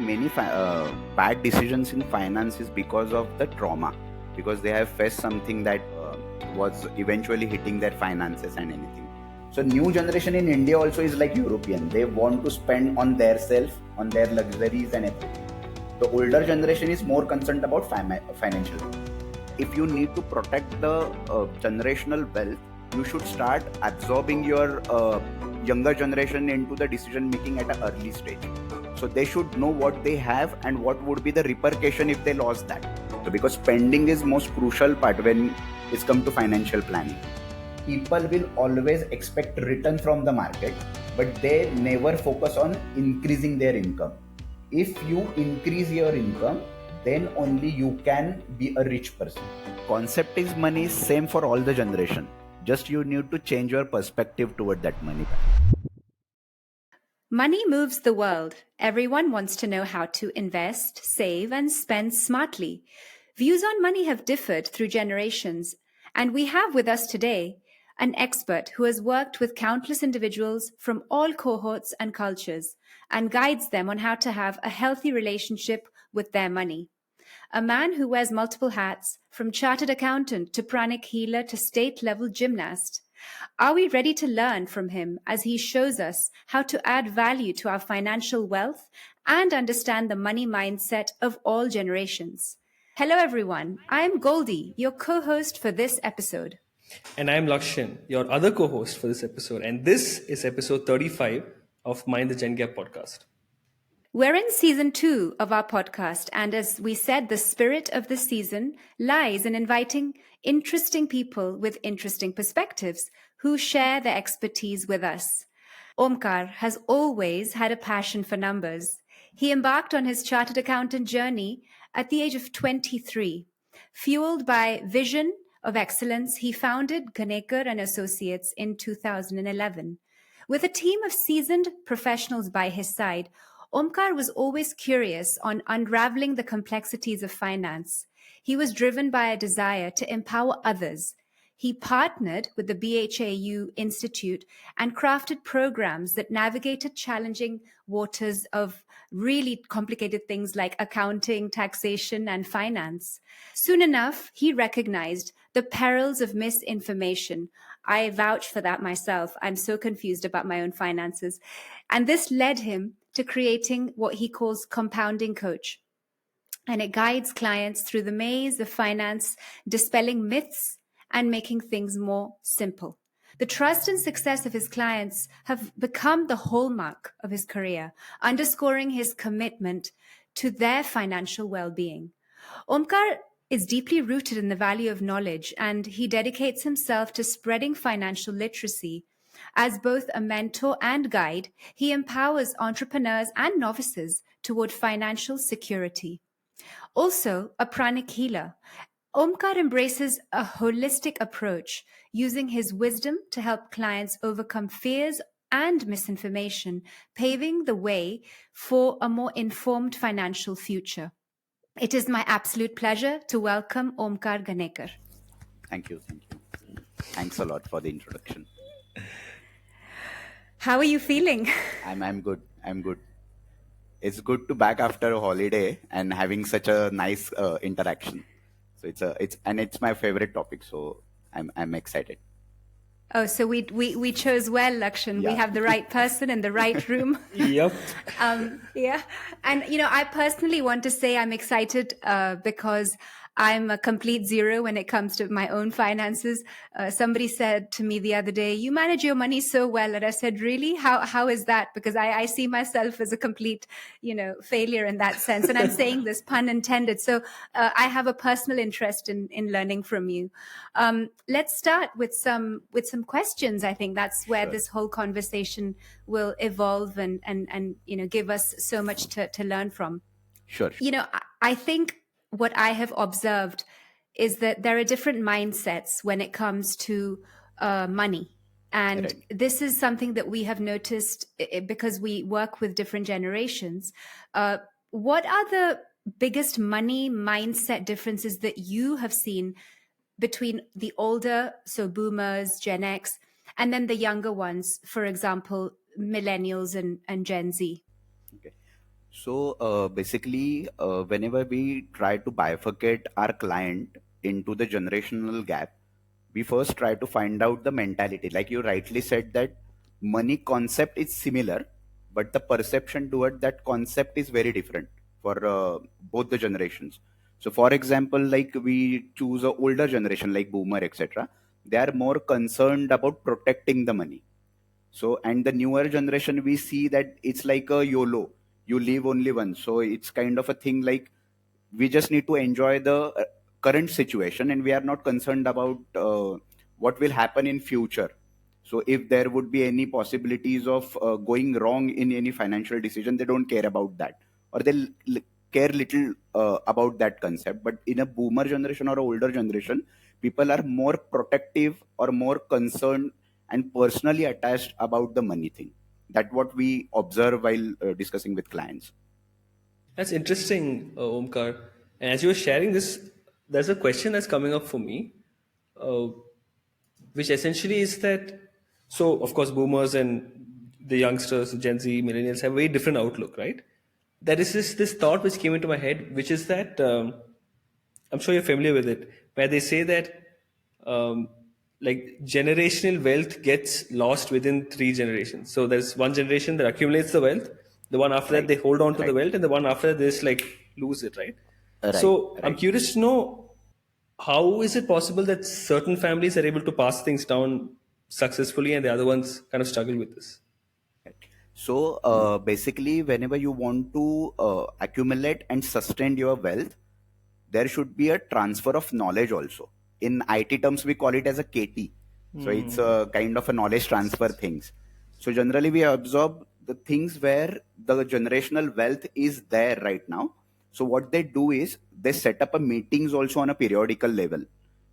many bad decisions in finance is because of the trauma, because they have faced something that was eventually hitting their finances and anything. So new generation in India also is like European. They want to spend on their self, on their luxuries and everything. The older generation is more concerned about financial. If you need to protect the generational wealth, you should start absorbing your younger generation into the decision making at an early stage. So they should know what they have and what would be the repercussion if they lost that. So because spending is most crucial part when it's come to financial planning. People will always expect return from the market, but they never focus on increasing their income. If you increase your income, then only you can be a rich person. Concept is money is same for all the generation. Just you need to change your perspective toward that money. Money moves the world. Everyone wants to know how to invest, save, and spend smartly. Views on money have differed through generations, and we have with us today an expert who has worked with countless individuals from all cohorts and cultures and guides them on how to have a healthy relationship with their money. A man who wears multiple hats, from chartered accountant to pranic healer to state-level gymnast. Are we ready to learn from him as he shows us how to add value to our financial wealth and understand the money mindset of all generations? Hello, everyone. I'm Goldie, your co-host for this episode. And I'm Lakshan, your other co-host for this episode. And this is episode 35 of Mind the Gen Gap podcast. We're in season 2 of our podcast, and as we said, the spirit of the season lies in inviting interesting people with interesting perspectives who share their expertise with us. Omkar has always had a passion for numbers. He embarked on his chartered accountant journey at the age of 23. Fueled by vision of excellence, he founded Ghanekar and Associates in 2011. With a team of seasoned professionals by his side, Omkar was always curious on unraveling the complexities of finance. He was driven by a desire to empower others. He partnered with the BHAU Institute and crafted programs that navigated challenging waters of really complicated things like accounting, taxation, and finance. Soon enough, he recognized the perils of misinformation. I vouch for that myself. I'm so confused about my own finances. And this led him to creating what he calls Compounding Coach. And it guides clients through the maze of finance, dispelling myths and making things more simple. The trust and success of his clients have become the hallmark of his career, underscoring his commitment to their financial well-being. Omkar is deeply rooted in the value of knowledge, and he dedicates himself to spreading financial literacy. As both a mentor and guide, he empowers entrepreneurs and novices toward financial security. Also, a pranic healer, Omkar embraces a holistic approach, using his wisdom to help clients overcome fears and misinformation, paving the way for a more informed financial future. It is my absolute pleasure to welcome Omkar Ghanekar. Thank you. Thanks a lot for the introduction. How are you feeling? I'm good. It's good to back after a holiday and having such a nice interaction. So it's my favorite topic. So I'm excited. Oh, so we chose well, Lakshan. Yeah. We have the right person in the right room. Yep. Yeah. And, I personally want to say I'm excited because I'm a complete zero when it comes to my own finances. Somebody said to me the other day, "You manage your money so well." And I said, "Really? How is that?" Because I see myself as a complete, failure in that sense. And I'm saying this pun intended. So I have a personal interest in learning from you. Let's start with some questions. I think that's where Sure. this whole conversation will evolve and give us so much to learn from. Sure. I think what I have observed is that there are different mindsets when it comes to money. And Right. this is something that we have noticed because we work with different generations. What are the biggest money mindset differences that you have seen between the older, so boomers, Gen X, and then the younger ones, for example, millennials and Gen Z? Okay. Basically, whenever we try to bifurcate our client into the generational gap, we first try to find out the mentality. Like you rightly said, that money concept is similar, but the perception toward that concept is very different for both the generations. So, for example, like we choose a older generation like boomer, etc. They are more concerned about protecting the money. So, and the newer generation, we see that it's like a YOLO. You live only once. So it's kind of a thing like we just need to enjoy the current situation, and we are not concerned about what will happen in future. So if there would be any possibilities of going wrong in any financial decision, they don't care about that, or they care little about that concept. But in a boomer generation or a older generation, people are more protective or more concerned and personally attached about the money thing. That what we observe while discussing with clients. That's interesting, Omkar. And as you were sharing this, there's a question that's coming up for me, uh, which essentially is that, so of course, boomers and the youngsters, Gen Z, millennials have a very different outlook, right? There is this thought which came into my head, which is that I'm sure you're familiar with it, where they say that um, like generational wealth gets lost within 3 generations. So there's one generation that accumulates the wealth, the one after that Right. they hold on to the Right. wealth, and the one after that they just like lose it, right? Right. So I'm Right. curious to know, how is it possible that certain families are able to pass things down successfully and the other ones kind of struggle with this? So basically, whenever you want to accumulate and sustain your wealth, there should be a transfer of knowledge also. In IT terms, we call it as a KT. So it's a kind of a knowledge transfer things. So generally, we absorb the things where the generational wealth is there right now. So what they do is they set up a meetings also on a periodical level.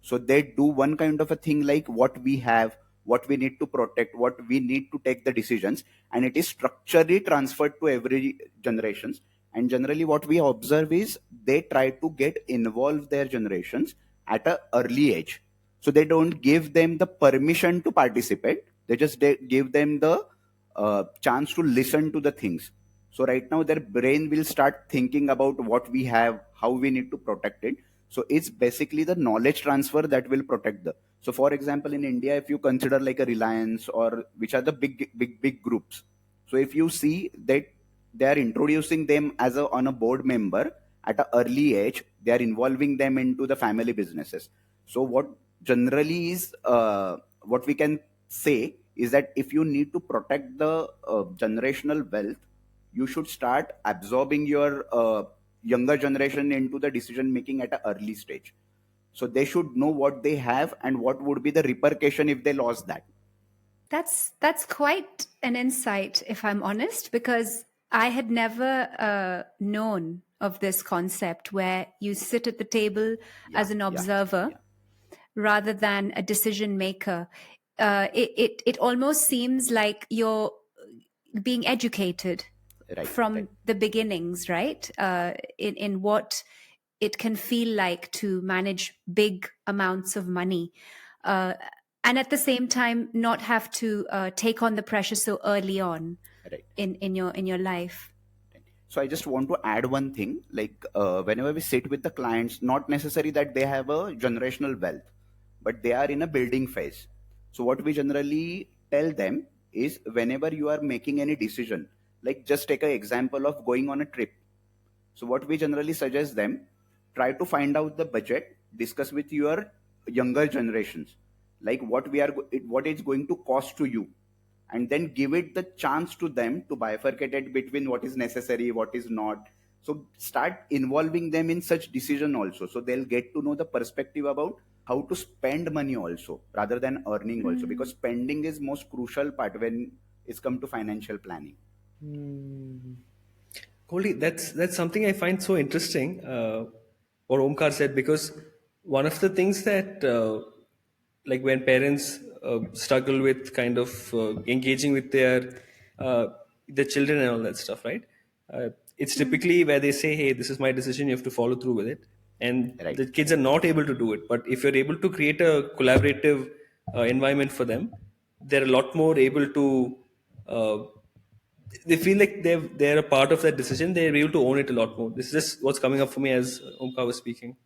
So they do one kind of a thing like what we have, what we need to protect, what we need to take the decisions, and it is structurally transferred to every generations. And generally, what we observe is they try to get involved their generations at a early age. So they don't give them the permission to participate. They give them the chance to listen to the things. So right now their brain will start thinking about what we have, how we need to protect it. So it's basically the knowledge transfer that will protect the. So for example, in India, if you consider like a Reliance or which are the big groups. So if you see that they are introducing them as a on a board member at an early age, they are involving them into the family businesses. So what generally is what we can say is that if you need to protect the generational wealth, you should start absorbing your younger generation into the decision making at an early stage. So they should know what they have and what would be the repercussion if they lost that. That's quite an insight, if I'm honest, because I had never known of this concept where you sit at the table Yeah, as an yeah, observer yeah. rather than a decision maker. It almost seems like you're being educated Right, right, from the beginnings, right? In what it can feel like to manage big amounts of money. Uh, and at the same time, not have to take on the pressure so early on right. in your life. So I just want to add one thing, like whenever we sit with the clients, not necessary that they have a generational wealth, but they are in a building phase. So what we generally tell them is whenever you are making any decision, like just take an example of going on a trip. So what we generally suggest them, try to find out the budget, discuss with your younger generations, like what it's going to cost to you, and then give it the chance to them to bifurcate it between what is necessary, what is not. So start involving them in such decision also. So they'll get to know the perspective about how to spend money also rather than earning also, because Mm. spending is most crucial part when it's come to financial planning. Goldie, that's something I find so interesting. What Omkar said, because one of the things that like when parents struggle with kind of engaging with uh, their children and all that stuff, right? It's Mm. typically where they say, "Hey, this is my decision. You have to follow through with it," and Right, the kids are right, not able to do it. But if you're able to create a collaborative environment for them, they're a lot more able to uh, they feel like they're a part of that decision. They're able to own it a lot more. This is just what's coming up for me as Omkar was speaking.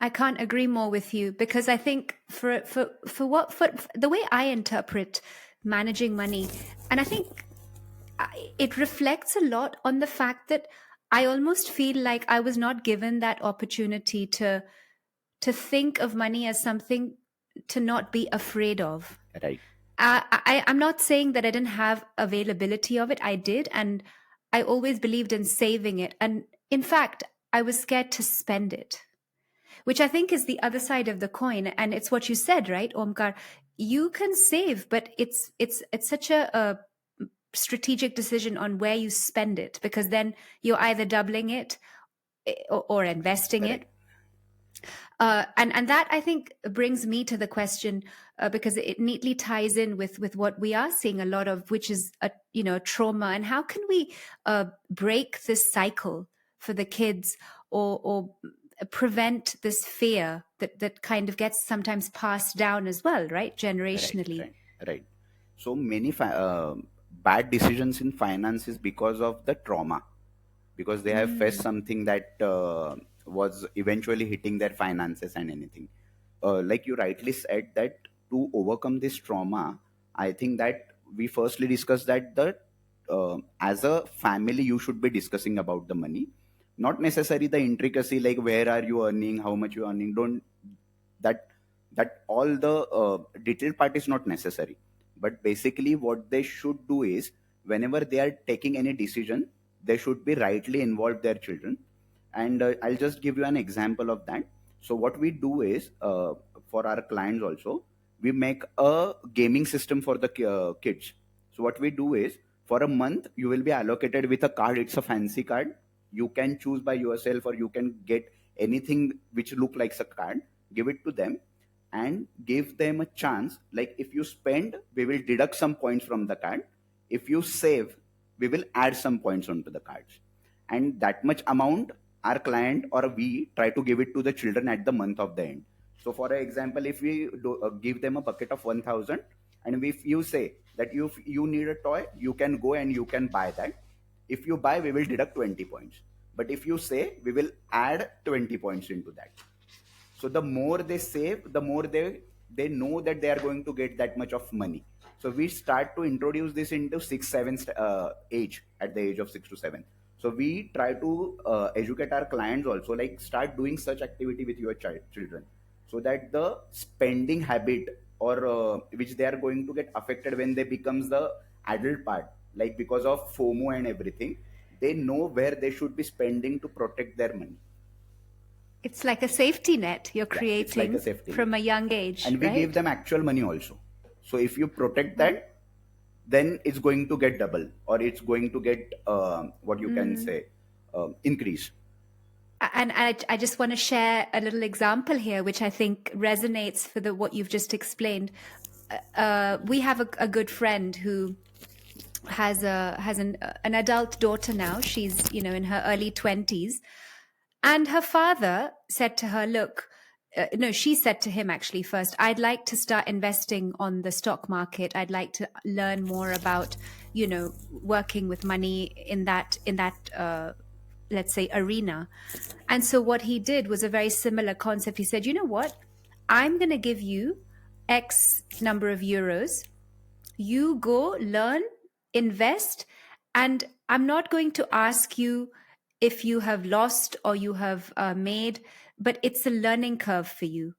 I can't agree more with you, because I think for the way I interpret managing money, and I think it reflects a lot on the fact that I almost feel like I was not given that opportunity to think of money as something to not be afraid of. Right. I'm not saying that I didn't have availability of it. I did, and I always believed in saving it. And in fact, I was scared to spend it, which I think is the other side of the coin. And it's what you said, right, Omkar? You can save, but it's such a strategic decision on where you spend it, because then you're either doubling it or investing it. Right. And that, I think, brings me to the question, because it neatly ties in with what we are seeing a lot of, which is trauma. And how can we break this cycle for the kids, or prevent this fear that kind of gets sometimes passed down as well, right, Right. generationally? Right. Right. So many bad decisions in finance is because of the trauma, because they have faced Mm. something that was eventually hitting their finances and anything. Like you rightly said, that to overcome this trauma, I think that we firstly discussed that as a family you should be discussing about the money, not necessarily the intricacy like where are you earning, how much you earning. Don't that that all the detailed part is not necessary, but basically what they should do is whenever they are taking any decision, they should be rightly involve their children. And I'll just give you an example of that. So what we do is, for our clients also, we make a gaming system for the kids. So what we do is, for a month you will be allocated with a card. It's a fancy card. You can choose by yourself, or you can get anything which look like a card, give it to them, and give them a chance. Like, if you spend, we will deduct some points from the card. If you save, we will add some points onto the cards. And that much amount, our client or we try to give it to the children at the month of the end. So for example, if we give them a bucket of 1000, and if you say that if you need a toy, you can go and you can buy that. If you buy, we will deduct 20 points. But if you say, we will add 20 points into that. So the more they save, the more they know that they are going to get that much of money. So we start to introduce this into 6 7 age, at the age of 6 to 7. So we try to educate our clients also, like start doing such activity with your children, so that the spending habit, or which they are going to get affected when they becomes the adult part, like because of FOMO and everything, they know where they should be spending to protect their money. It's like a safety net you're Yeah, it's like a creating safety net. from a young age, And we give right? them actual money also. So if you protect that, then it's going to get double, or it's going to get what you can Mm. say, increase. And I just want to share a little example here, which I think resonates for the what you've just explained. We have a good friend who has an adult daughter now. She's in her early 20s, and her father said to her, "Look." No, she said to him actually first, I'd like to start investing on the stock market. I'd like to learn more about, working with money in that let's say arena. And so what he did was a very similar concept. He said, you know what? I'm going to give you X number of euros. You go learn, invest, and I'm not going to ask you if you have lost or you have made, but it's a learning curve for you.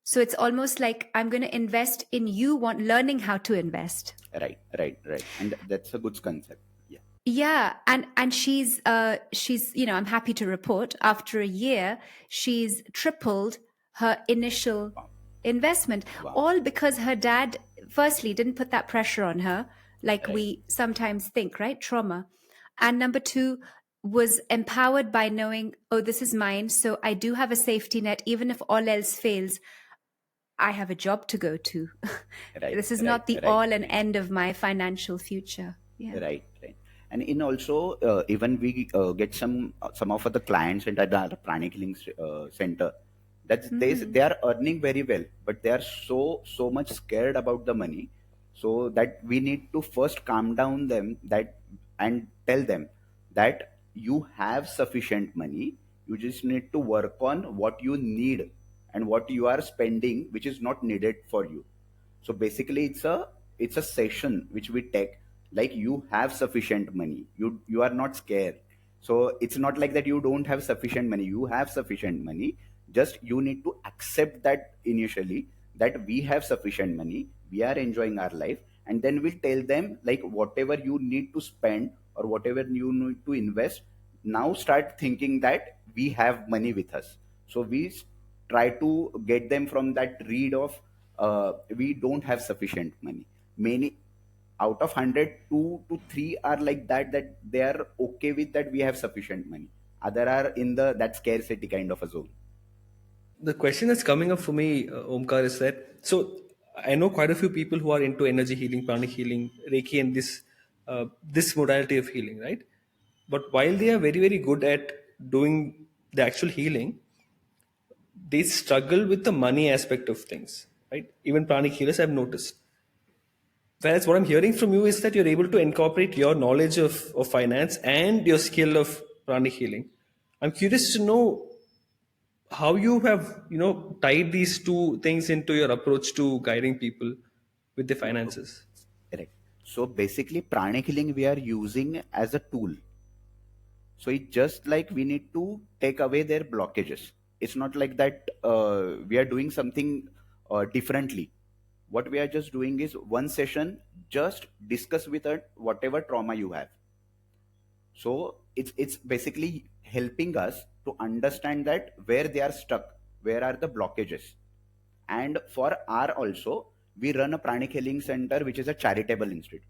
So it's almost like I'm going to invest in you learning how to invest. Right, right, right. And that's a good concept. Yeah. Yeah, and she's I'm happy to report, after a year she's tripled her initial Wow. investment, Wow. all because her dad firstly didn't put that pressure on her like Right. we sometimes think, right? Trauma. And number two, was empowered by knowing, oh, this is mine, so I do have a safety net. Even if all else fails, I have a job to go to. Right, This is right, not the right, all and right. end of my financial future. Yeah. Right, right. And in also, even we get some of the clients at the Pranic Links center, that they are earning very well, but they are so much scared about the money. So that we need to first calm down them that and tell them that you have sufficient money. You just need to work on what you need and what you are spending which is not needed for you. So basically it's a session which we take, like you have sufficient money, you are not scared. So it's not like that you don't have sufficient money, you have sufficient money. Just you need to accept that initially, that we have sufficient money, we are enjoying our life. And then we'll tell them like whatever you need to spend or whatever you need to invest, now start thinking that we have money with us. So we try to get them from that read of we don't have sufficient money. Many out of 100, 2 to 3 are like that they are okay with that we have sufficient money. Other are in the that scarcity kind of a zone. The question that's coming up for me, Omkar, is that so I know quite a few people who are into energy healing, pranic healing, Reiki, and this modality of healing, right? But while they are very very good at doing the actual healing, they struggle with the money aspect of things, right? Even pranic healers I've noticed. Whereas what I'm hearing from you is that you're able to incorporate your knowledge of finance and your skill of pranic healing. I'm curious to know how you have tied these two things into your approach to guiding people with the finances. Correct. So basically pranic healing we are using as a tool. So it's just like we need to take away their blockages. It's not like that we are doing something differently. What we are just doing is one session, just discuss with it whatever trauma you have. So it's basically helping us to understand that where they are stuck, where are the blockages. And for our also, we run a pranic healing center, which is a charitable institute.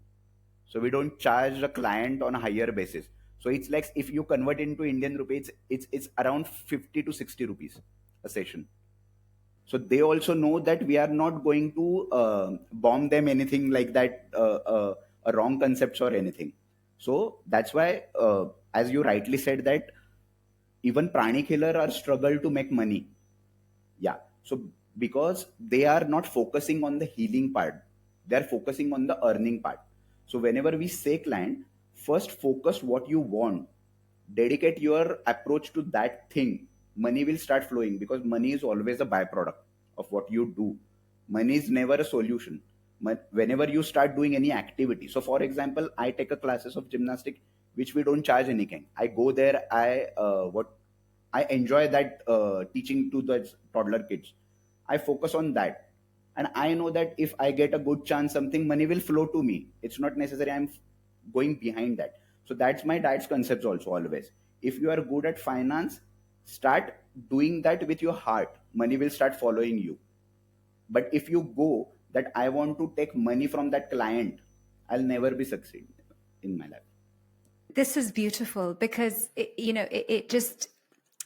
So we don't charge the client on a higher basis. So it's like if you convert into Indian rupees, it's around 50 to 60 rupees a session. So they also know that we are not going to bomb them anything like that, wrong concepts or anything. So that's why, as you rightly said, that even pranic healer are struggle to make money. Yeah. So because they are not focusing on the healing part, they are focusing on the earning part. So whenever we say client, first focus what you want, dedicate your approach to that thing. Money will start flowing because money is always a byproduct of what you do. Money is never a solution. Whenever you start doing any activity. So for example, I take a classes of gymnastic, which we don't charge anything. I go there. I enjoy that teaching to the toddler kids. I focus on that. And I know that if I get a good chance, something money will flow to me. It's not necessary I'm going behind that. So that's my diet's concepts also always. If you are good at finance, start doing that with your heart. Money will start following you. But if you go that I want to take money from that client, I'll never be succeed in my life. This is beautiful because it just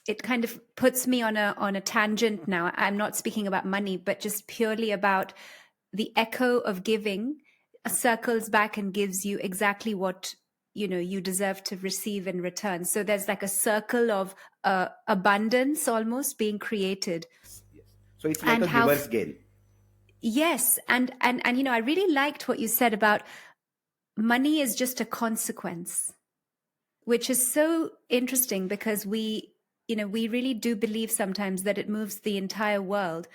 it kind of puts me on a tangent now. I'm not speaking about money, but just purely about the echo of giving circles back and gives you exactly what you deserve to receive in return. So there's like a circle of abundance almost being created. Yes. So it's like And a giver's gain. yes, and I really liked what you said about money is just a consequence, which is so interesting because we really do believe sometimes that it moves the entire world.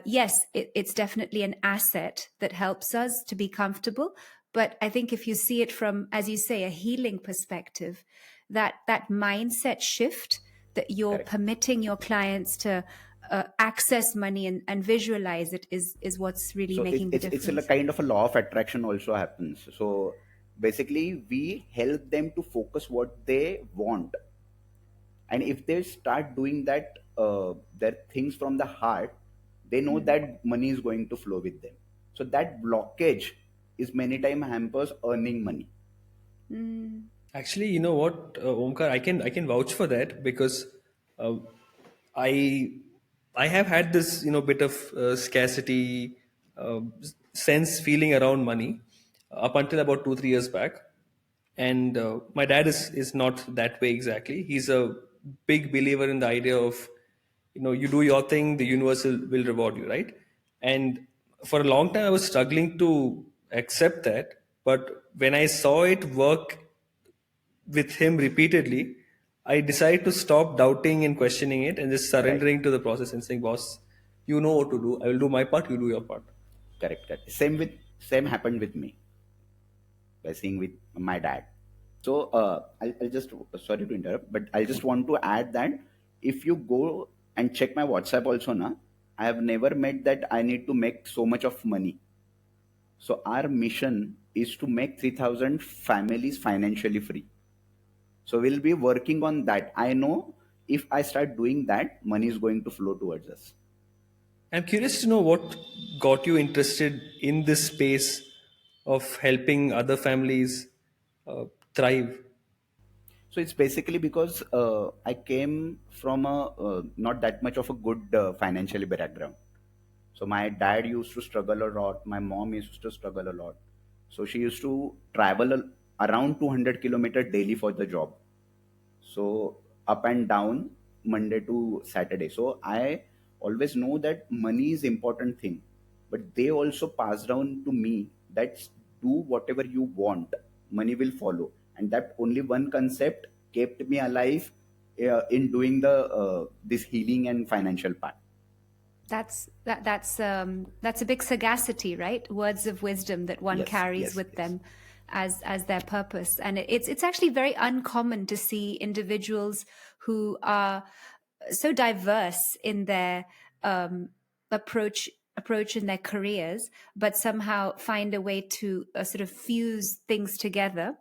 Yes, it's definitely an asset that helps us to be comfortable. But I think if you see it from, as you say, a healing perspective, that mindset shift that you're Correct. permitting your clients to access money and visualize it is what's really So making the it's a difference. kind of a law of attraction also happens. So basically we help them to focus what they want, and if they start doing that their things from the heart, they know that money is going to flow with them. So that blockage is many time hampers earning money. Mm. Actually, you know what, Omkar, I can vouch for that because uh, I I have had this bit of scarcity sense feeling around money up until about 2 3 years back, and my dad is not that way exactly. He's a big believer in the idea of you do your thing, the universe will reward you, right? And for a long time I was struggling to accept that. But when I saw it work with him repeatedly, I decided to stop doubting and questioning it and just Right. surrendering to the process and saying, "Boss, you know what to do. I will do my part. You do your part." Correct. Correct. Same happened with me by seeing with my dad. So I'll just, sorry to interrupt, but I just want to add that if you go and check my WhatsApp also, na, I have never met that I need to make so much of money. So our mission is to make 3,000 families financially free. So we'll be working on that. I know if I start doing that, money is going to flow towards us. I'm curious to know what got you interested in this space of helping other families uh, thrive. So it's basically because I came from a not that much of a good financially background. So my dad used to struggle a lot. My mom used to struggle a lot. So she used to travel around 200 kilometers daily for the job. So up and down Monday to Saturday. So I always know that money is important thing, but they also pass down to me that do whatever you want, money will follow, and that only one concept kept me alive in doing the this healing and financial part. That's a big sagacity, right? Words of wisdom that one Yes, carries yes, with yes. them as their purpose. And it's actually very uncommon to see individuals who are so diverse in their um, approach in their careers, but somehow find a way to sort of fuse things together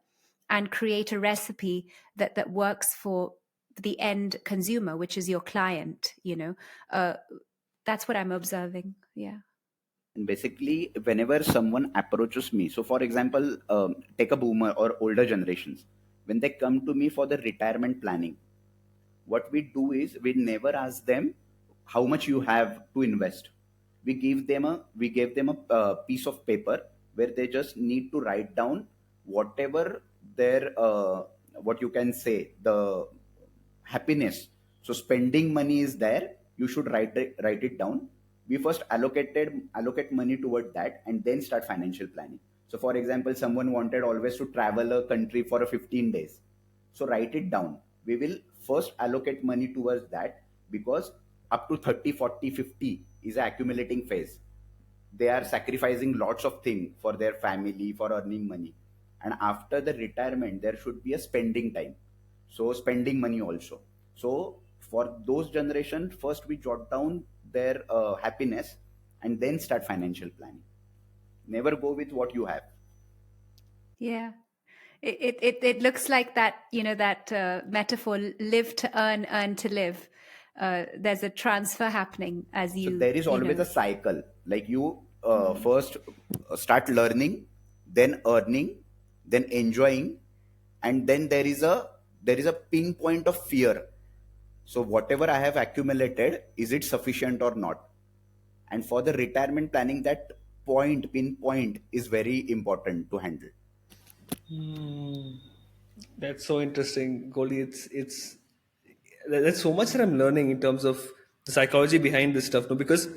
and create a recipe that works for the end consumer, which is your client. That's what I'm observing. Yeah. And basically, whenever someone approaches me, so for example, take a boomer or older generations, when they come to me for the retirement planning, what we do is we never ask them how much you have to invest. We gave them a piece of paper where they just need to write down whatever their what you can say the happiness. So spending money is there. You should write it down. We first allocate money toward that and then start financial planning. So for example, someone wanted always to travel a country for a 15 days. So write it down. We will first allocate money towards that because up to 30, 40, 50 is a accumulating phase. They are sacrificing lots of things for their family for earning money, and after the retirement there should be a spending time, so spending money also. So for those generation, first we jot down their happiness and then start financial planning. Never go with what you have. Yeah. It looks like that, that metaphor, live to earn to live. There's a transfer happening as So there is always a cycle, like you first start learning, then earning, then enjoying, and then there is a pinpoint of fear. So whatever I have accumulated, is it sufficient or not? And for the retirement planning, that pinpoint is very important to handle. That's so interesting, Goldie. There's so much that I'm learning in terms of the psychology behind this stuff. No, because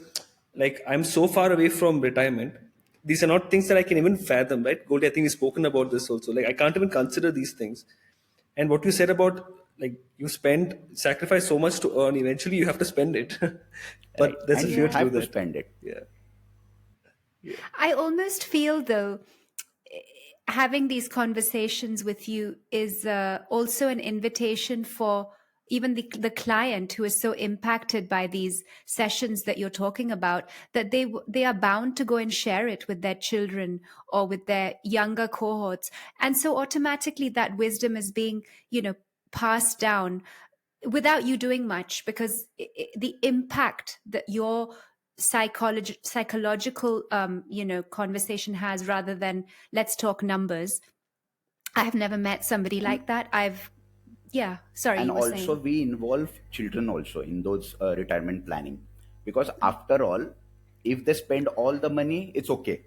like I'm so far away from retirement. These are not things that I can even fathom, right? Goldie, I think we've spoken about this also. Like I can't even consider these things. And what you said about like you sacrifice so much to earn, eventually you have to spend it. Right, But there's a and you fear to Yeah. do have to that. spend it. Yeah. I almost feel, though, having these conversations with you is also an invitation for even the client who is so impacted by these sessions that you're talking about, that they are bound to go and share it with their children or with their younger cohorts, and so automatically that wisdom is being passed down without you doing much, because the impact that your psychological conversation has, rather than let's talk numbers. I have never met somebody like that. Yeah, sorry, And you were also saying. we involve children also in those retirement planning, because after all, if they spend all the money, it's okay,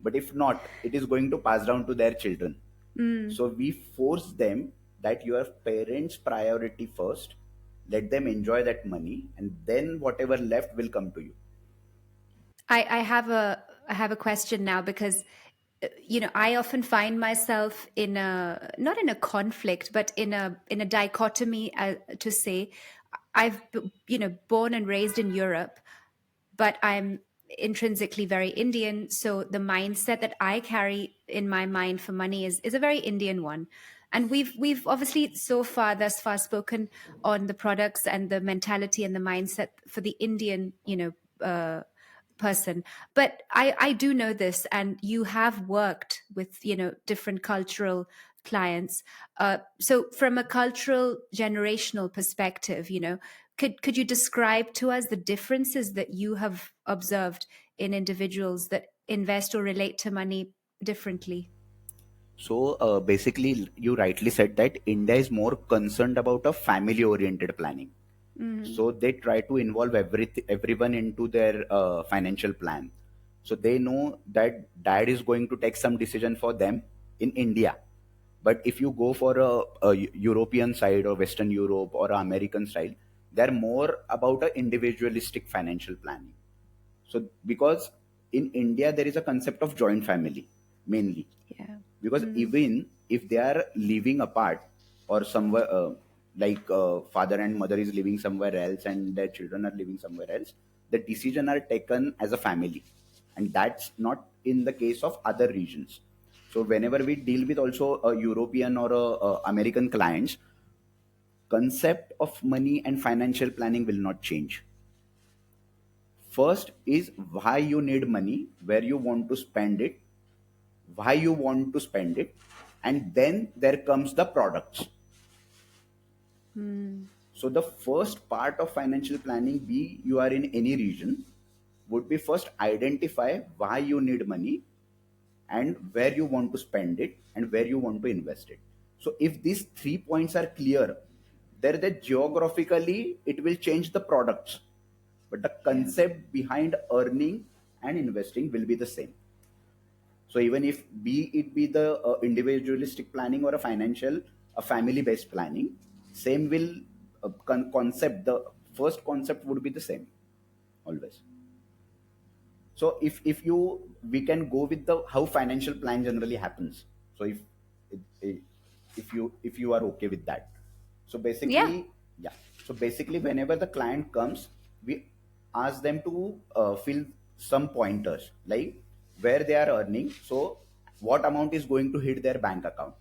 but if not, it is going to pass down to their children. Mm. So we force them that your parents priority first, let them enjoy that money, and then whatever left will come to you. I have a question now, because I often find myself in a, not in a conflict, but in a dichotomy, to say, born and raised in Europe, but I'm intrinsically very Indian. So the mindset that I carry in my mind for money is a very Indian one. And we've obviously thus far spoken on the products and the mentality and the mindset for the Indian, person. But I do know this, and you have worked with, different cultural clients. So from a cultural generational perspective, could you describe to us the differences that you have observed in individuals that invest or relate to money differently? So basically, you rightly said that India is more concerned about a family-oriented planning. Mm, So they try to involve everyone into their financial plan. So they know that dad is going to take some decision for them in India. But if you go for a European side or Western Europe or American style, they're more about a individualistic financial planning. So because in India there is a concept of joint family mainly, yeah. because Mm, even if they are living apart or somewhere father and mother is living somewhere else and their children are living somewhere else, the decision are taken as a family, and that's not in the case of other regions. So whenever we deal with also a European or a American clients, concept of money and financial planning will not change. First is why you need money, where you want to spend it, why you want to spend it, and then there comes the products. mm, So the first part of financial planning, be you are in any region, would be first identify why you need money and where you want to spend it and where you want to invest it. So if these 3 points are clear, then the geographically it will change the products, but the yeah. concept behind earning and investing will be the same. So even if be it be the individualistic planning or a financial, a family based planning, same will concept, the first concept would be the same always. So if you, we can go with the how financial plan generally happens. So if you are okay with that, so Yeah. basically, yeah, so basically whenever the client comes, we ask them to fill some pointers like where they are earning, so what amount is going to hit their bank account.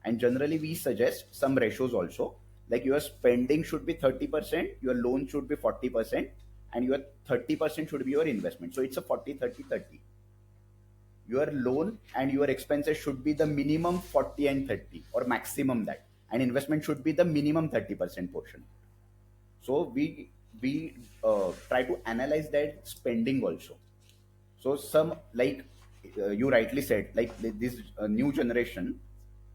And generally we suggest some ratios also, like your spending should be 30%, your loan should be 40%, and your 30% should be your investment. So it's a 40-30-30. Your loan and your expenses should be the minimum 40 and 30, or maximum that, and investment should be the minimum 30% portion. So we try to analyze that spending also. So some like you rightly said, like this new generation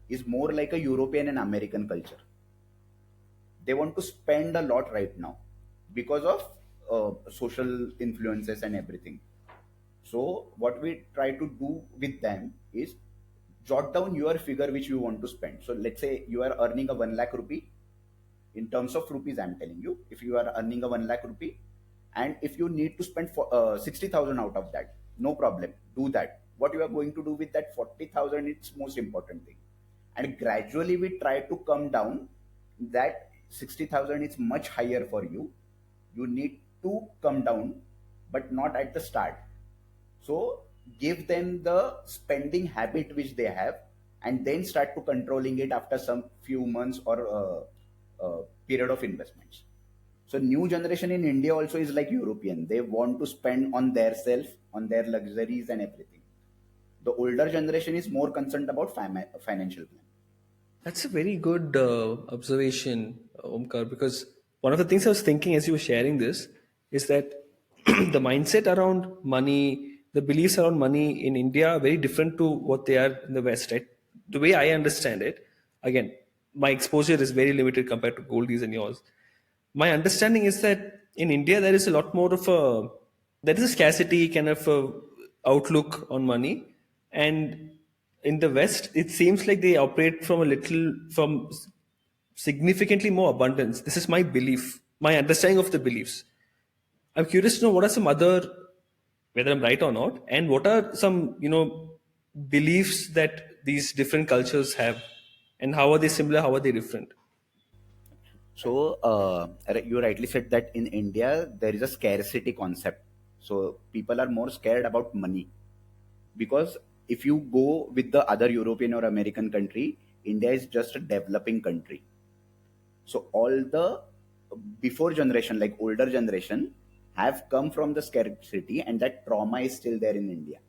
is more like a European and American culture. They want to spend a lot right now because of social influences and everything. So what we try to do with them is jot down your figure which you want to spend. So let's say you are earning a 1 lakh rupee. In terms of rupees, I'm telling you, if you are earning a 1 lakh rupee, and if you need to spend for 60,000 out of that, no problem, do that. What you are going to do with that 40,000, it's most important thing. And gradually we try to come down, that 60,000 is much higher for you. You need to come down, but not at the start. So give them the spending habit which they have, and then start to controlling it after some few months or period of investments. So new generation in India also is like European. They want to spend on their self, on their luxuries and everything. The older generation is more concerned about financial plan. That's a very good observation, Omkar, because one of the things I was thinking as you were sharing this is that the mindset around money, the beliefs around money in India are very different to what they are in the West, right? The way I understand it, again, my exposure is very limited compared to Goldie's and yours. My understanding is that in India there is a lot more of a, there is a scarcity kind of a outlook on money, and in the West it seems like they operate from a little from significantly more abundance. This is my belief, my understanding of the beliefs. I'm curious to know what are some other, whether I'm right or not, and what are some, beliefs that these different cultures have, and how are they similar, how are they different? So you rightly said that in India there is a scarcity concept. So people are more scared about money because if you go with the other European or American country, India is just a developing country. So all the before generation, like older generation, have come from the scarcity, and that trauma is still there in India.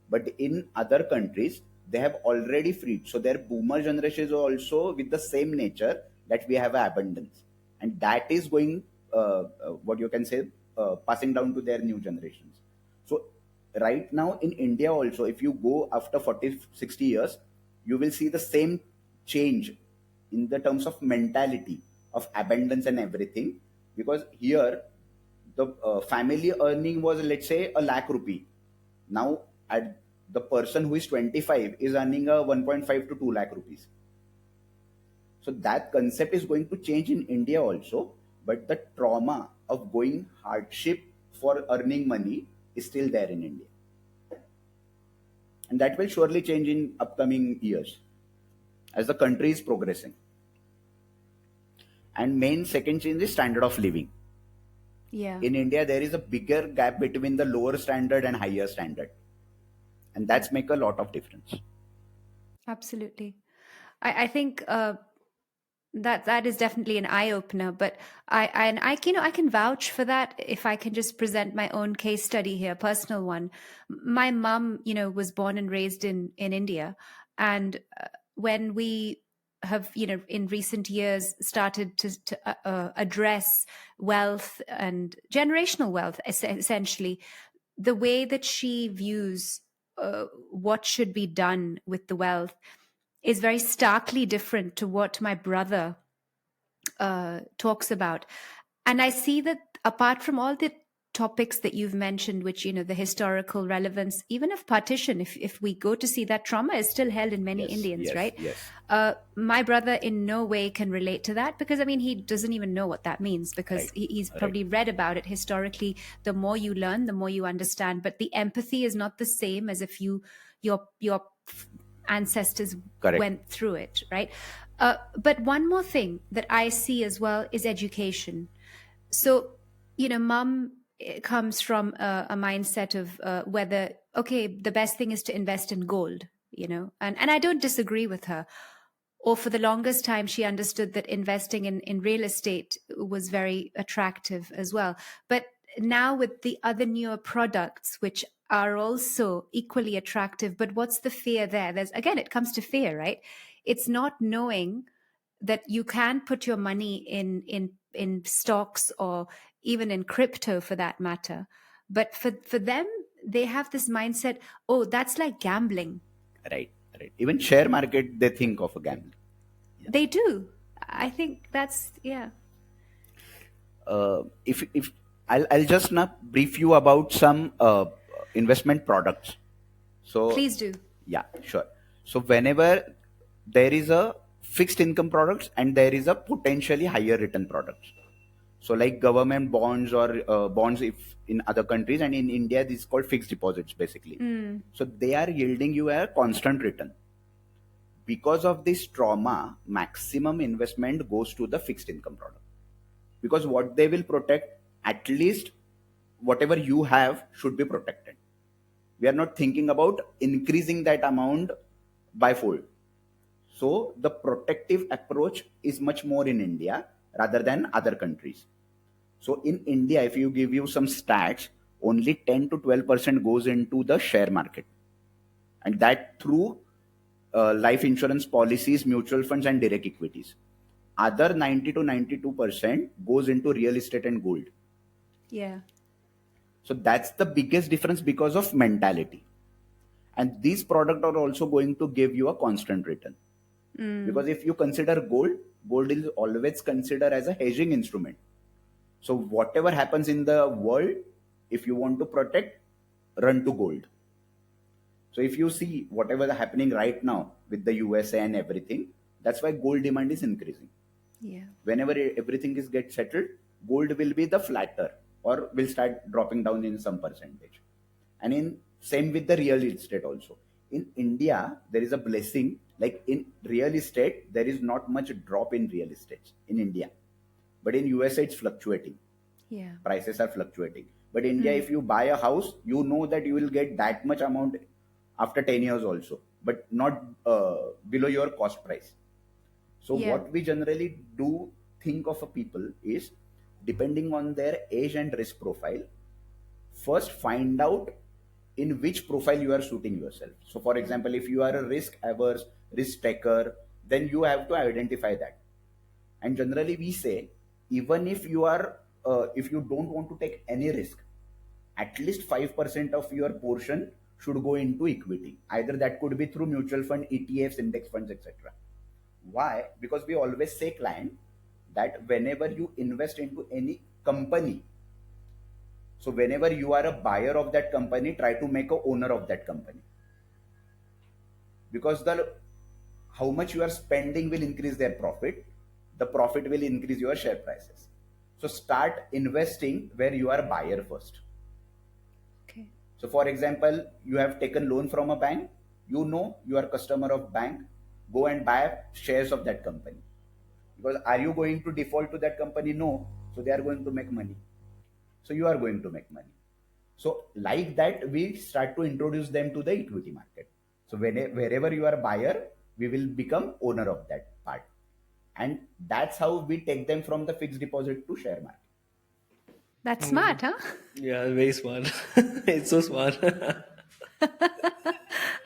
But in other countries, they have already freed. So their boomer generation is also with the same nature that we have abundance, and that is going what you can say passing down to their new generations. So right now in India also, if you go after 40, 60 years, you will see the same change in the terms of mentality of abundance and everything, because here the family earning was, let's say, a lakh rupee. Now at the person who is 25 is earning a 1.5 to 2 lakh rupees. So that concept is going to change in India also, but the trauma of going hardship for earning money is still there in India, and that will surely change in upcoming years as the country is progressing. And main second change is standard of living. Yeah, In India there is a bigger gap between the lower standard and higher standard, and yeah, that's make a lot of difference. absolutely. I think that is definitely an eye opener. But I can vouch for that if I can just present my own case study here, personal one. My mom, was born and raised in India, and when we have, in recent years started to address wealth and generational wealth, essentially, the way that she views what should be done with the wealth is very starkly different to what my brother talks about. And I see that apart from all the topics that you've mentioned, which, the historical relevance, even of partition, if we go to see that trauma is still held in many Yes, Indians, yes, right? yes. My brother in no way can relate to that because, I mean, he doesn't even know what that means because Right, he's right. probably read about it historically. The more you learn, the more you understand. But the empathy is not the same as if your ancestors Correct. went through it, right? But one more thing that I see as well is education. So, mom comes from a mindset of whether, okay, the best thing is to invest in gold, and I don't disagree with her. Or for the longest time, she understood that investing in real estate was very attractive as well. But now with the other newer products, which are also equally attractive, but what's the fear there? There's, again, it comes to fear, right? It's not knowing that you can put your money in stocks or even in crypto for that matter. But for them, they have this mindset, oh, that's like gambling. Right, right. Even share market, they think of a gamble. Yeah. They do. I think that's, yeah. If I'll just now brief you about some investment products. So Please do. yeah, sure. So whenever there is a fixed income products and there is a potentially higher return products. So like government bonds or bonds, if in other countries, and in India this is called fixed deposits basically. Mm, So they are yielding you a constant return. Because of this trauma, maximum investment goes to the fixed income product, because what they will protect, at least whatever you have should be protected. We are not thinking about increasing that amount by fold. So the protective approach is much more in India rather than other countries. So in India, if you give you some stats, only 10 to 12% goes into the share market, and that through life insurance policies, mutual funds, and direct equities. Other 90 to 92% goes into real estate and gold. yeah. So that's the biggest difference because of mentality. And these products are also going to give you a constant return. Mm, Because if you consider gold, gold is always considered as a hedging instrument. So whatever happens in the world, if you want to protect, run to gold. So if you see whatever is happening right now with the USA and everything, that's why gold demand is increasing. yeah. Whenever everything is get settled, gold will be the flatter or will start dropping down in some percentage. And in Same with the real estate also. In India, there is a blessing. Like in real estate, there is not much drop in real estate in India, but in USA it's fluctuating. Yeah. Prices are fluctuating. But India, if you buy a house, you know that you will get that much amount after 10 years also, but not below your cost price. So Yeah. what we generally do think of a people is, depending on their age and risk profile, first find out in which profile you are suiting yourself. So for example, if you are a risk averse, risk taker, then you have to identify that. And generally we say, even if you are if you don't want to take any risk, at least 5% of your portion should go into equity. Either that could be through mutual fund, ETFs, index funds, etc. Why? Because we always say client that whenever you invest into any company, so whenever you are a buyer of that company, try to make a owner of that company, because the how much you are spending will increase their profit. The profit will increase your share prices. So start investing where you are a buyer first. Okay. So for example, you have taken loan from a bank, you know you are customer of bank, go and buy shares of that company. Because are you going to default to that company? No. So they are going to make money. So you are going to make money. So like that, we start to introduce them to the equity market. So wherever you are a buyer, we will become owner of that part. And that's how we take them from the fixed deposit to share market. That's smart, huh? Yeah, very smart. It's so smart.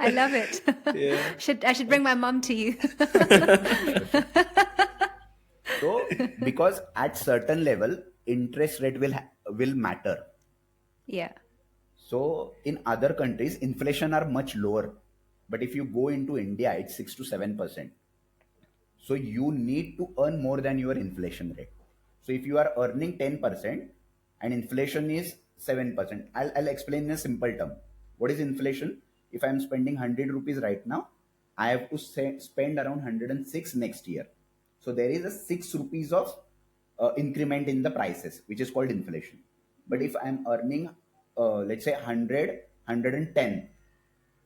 I love it. Yeah. I should bring my mom to you. Sure, sure. So because at certain level, interest rate will matter. Yeah. So in other countries, inflation are much lower. But if you go into India, it's 6 to 7%. So you need to earn more than your inflation rate. So if you are earning 10% and inflation is 7%, I'll explain in a simple term. What is inflation? If I'm spending 100 rupees right now, I have to spend around 106 next year. So there is a 6 rupees of increment in the prices, which is called inflation. But if I'm earning, let's say 100,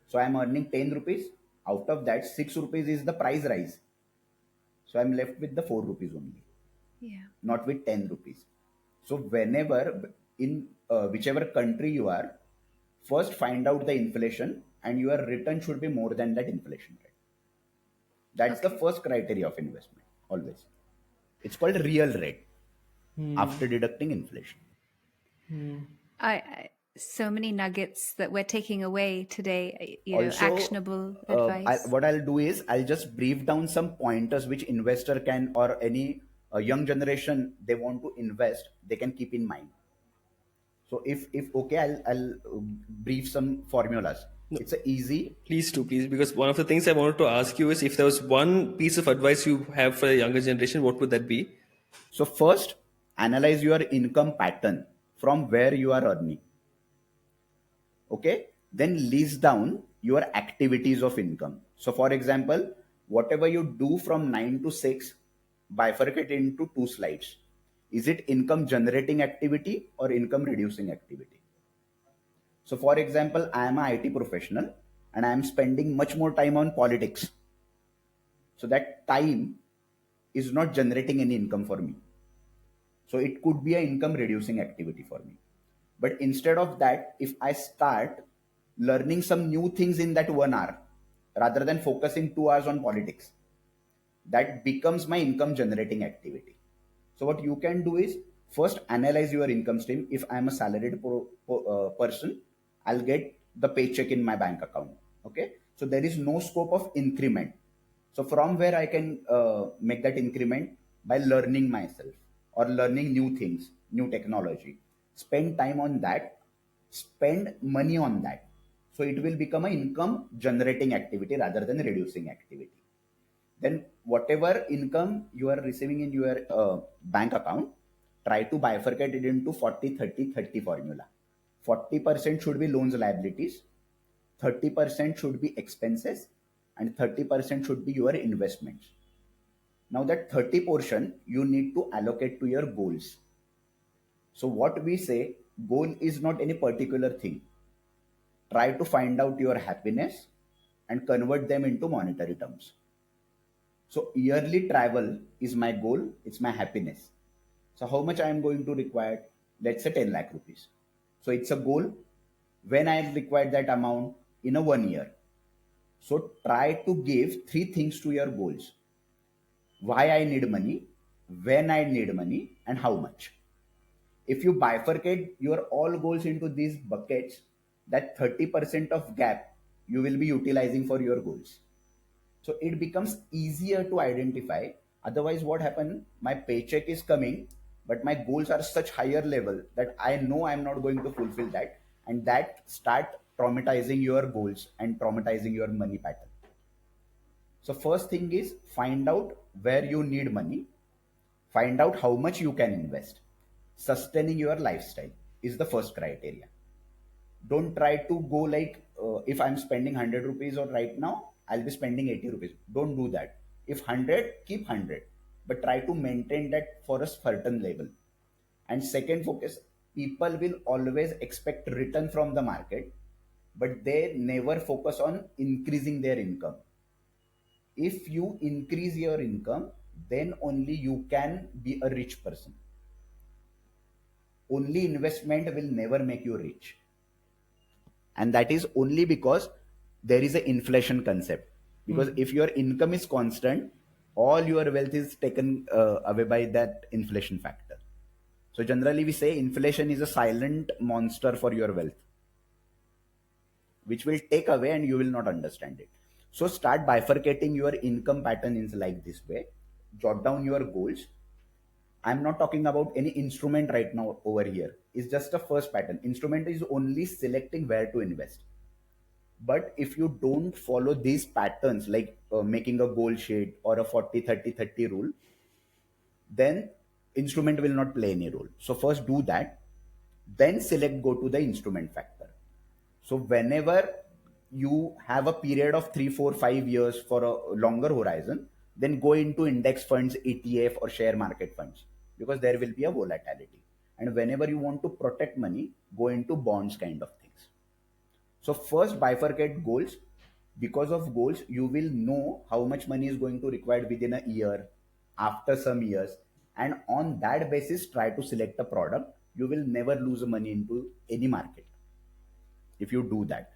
so I'm earning 10 rupees. Out of that, 6 rupees is the price rise. So I'm left with the 4 rupees only, Yeah. not with 10 rupees. So whenever in whichever country you are, first find out the inflation and your return should be more than that inflation rate. That's the Okay. first criteria of investment always. It's called real rate after deducting inflation. So many nuggets that we're taking away today, Also, actionable advice. what I'll do is I'll just brief down some pointers which investor can, or any young generation they want to invest, they can keep in mind. So if okay, I'll brief some formulas. No, It's a easy. please do, please. Because one of the things I wanted to ask you is, if there was one piece of advice you have for the younger generation, what would that be? So first, analyze your income pattern from where you are earning. Okay, then list down your activities of income. So for example, whatever you do from 9 to 6, bifurcate into two slides. Is it income generating activity or income reducing activity? So for example, I am a IT professional and I am spending much more time on politics. So that time is not generating any income for me. So it could be an income reducing activity for me. But instead of that, if I start learning some new things in that 1 hour, rather than focusing 2 hours on politics, that becomes my income generating activity. So what you can do is first analyze your income stream. If I'm a salaried person, I'll get the paycheck in my bank account. Okay, so there is no scope of increment. So from where I can make that increment? By learning myself or learning new things, new technology. Spend time on that. Spend money on that. So it will become an income generating activity rather than reducing activity. Then whatever income you are receiving in your bank account, try to bifurcate it into 40-30-30 formula. 40% should be loans liabilities, 30% should be expenses, and 30% should be your investments. Now that 30 portion you need to allocate to your goals. So what we say, goal is not any particular thing. try to find out your happiness and convert them into monetary terms. So yearly travel is my goal, it's my happiness. So how much I am going to require? Let's say 10 lakh rupees. So it's a goal when I require that amount in a 1 year. So try to give three things to your goals: why I need money, when I need money, and how much. If you bifurcate your all goals into these buckets, that 30% of gap you will be utilizing for your goals. So it becomes easier to identify. Otherwise, what happens? My paycheck is coming, but my goals are such higher level that I know I'm not going to fulfill that, and that start traumatizing your goals and traumatizing your money pattern. So first thing is find out where you need money, find out how much you can invest. Sustaining your lifestyle is the first criteria. Don't try to go like, if I'm spending 100 rupees or right now I'll be spending 80 rupees. Don't do that. If 100, keep 100, but try to maintain that for a certain level. And second focus, people will always expect return from the market, but they never focus on increasing their income. If you increase your income, then only you can be a rich person. Only investment will never make you rich, and that is only because there is an inflation concept. Because if your income is constant, all your wealth is taken away by that inflation factor. So generally we say inflation is a silent monster for your wealth, which will take away and you will not understand it. So start bifurcating your income pattern in like this way. Jot down your goals. I'm not talking about any instrument right now over here. It's just a first pattern. Instrument is only selecting where to invest. But if you don't follow these patterns, like making a goal sheet or a 40-30-30 rule, then instrument will not play any role. So first do that, then select go to the instrument factor. So whenever you have a period of 3, 4, 5 years for a longer horizon, then go into index funds, ETF, or share market funds, because there will be a volatility. And whenever you want to protect money, go into bonds kind of things. So first bifurcate goals. Because of goals, you will know how much money is going to required within a year, after some years, and on that basis, try to select a product. You will never lose money into any market if you do that.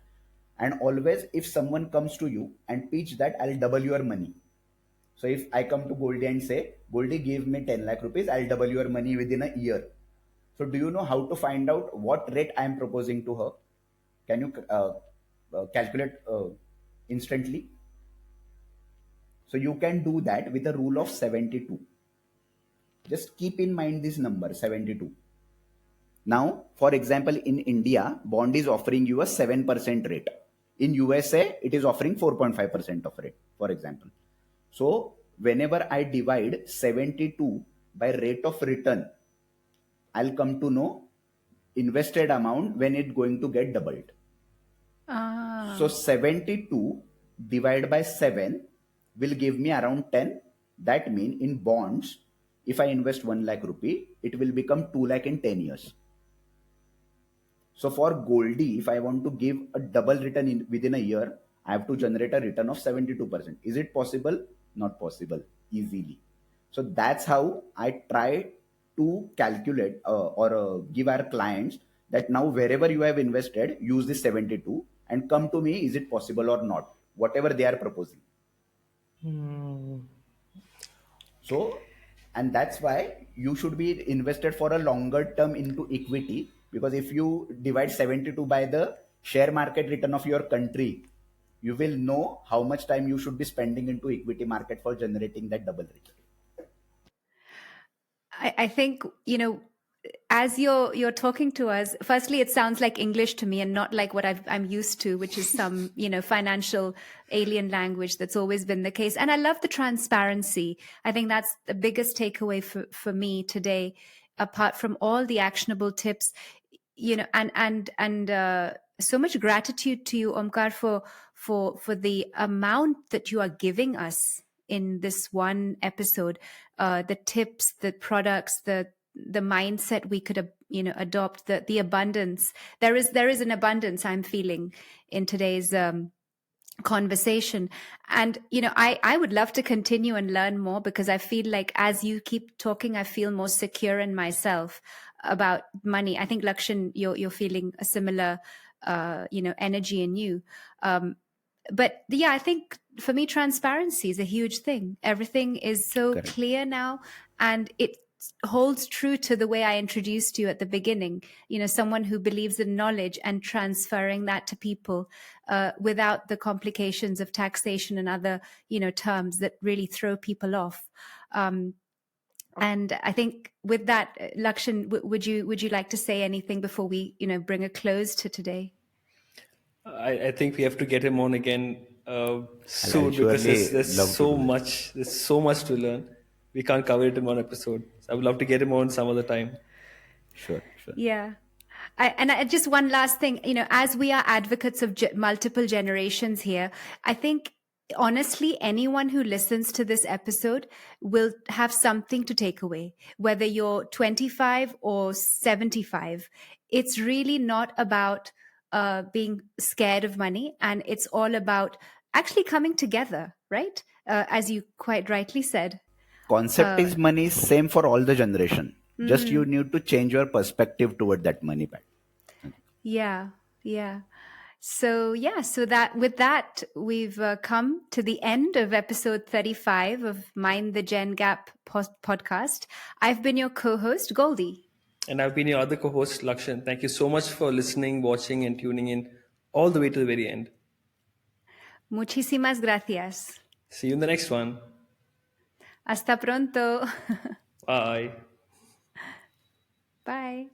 And always, if someone comes to you and pitch that I'll double your money. So if I come to Goldie and say, Goldie, give me 10 lakh rupees, I'll double your money within a year. So do you know how to find out what rate I am proposing to her? Can you calculate instantly? So you can do that with a rule of 72. Just keep in mind this number 72. Now, for example, in India, bond is offering you a 7% rate. In USA, it is offering 4.5% of rate, for example. So whenever I divide 72 by rate of return, I'll come to know invested amount when it's going to get doubled. So 72 divided by 7 will give me around 10. That means in bonds, if I invest 1 lakh rupee, it will become 2 lakh in 10 years. So for Goldie, if I want to give a double return within a year, I have to generate a return of 72%. Is it possible? Not possible easily. So that's how I try to calculate or give our clients that now wherever you have invested, use this 72 and come to me, is it possible or not? Whatever they are proposing. So, and that's why you should be invested for a longer term into equity, because if you divide 72 by the share market return of your country, you will know how much time you should be spending into equity market for generating that double return. I think, as you're talking to us, firstly, it sounds like English to me and not like what I'm used to, which is some financial alien language. That's always been the case. And I love the transparency. I think that's the biggest takeaway for me today, apart from all the actionable tips. And so much gratitude to you, Omkar, for the amount that you are giving us in this one episode, the tips, the products, the the mindset we could adopt, the abundance. There is an abundance I'm feeling in today's conversation. And I would love to continue and learn more, because I feel like as you keep talking, I feel more secure in myself about money. I think, Lakshan, you're feeling a similar energy in you. But yeah, I think for me, transparency is a huge thing. Everything is so Correct. clear now, and it holds true to the way I introduced you at the beginning. Someone who believes in knowledge and transferring that to people without the complications of taxation and other terms that really throw people off. And I think with that, Lakshan, would you like to say anything before we bring a close to today? I think we have to get him on again I'll soon, because surely there's love to so do that. much there's so much to learn. We can't cover it in one episode. So I would love to get him on some other time. Sure, sure. Yeah. Just one last thing, as we are advocates of multiple generations here, I think honestly, anyone who listens to this episode will have something to take away, whether you're 25 or 75. It's really not about being scared of money, and it's all about actually coming together, right? As you quite rightly said. Concept Uh, is money is same for all the generation. Just you mm, need to change your perspective toward that money back. yeah, yeah. So, yeah, so that with that, we've come to the end of episode 35 of Mind the Gen Gap podcast. I've been your co host, Goldie. And I've been your other co-host, Lakshan. Thank you so much for listening, watching, and tuning in all the way to the very end. Muchísimas gracias. See you in the next one. Hasta pronto. Bye. Bye.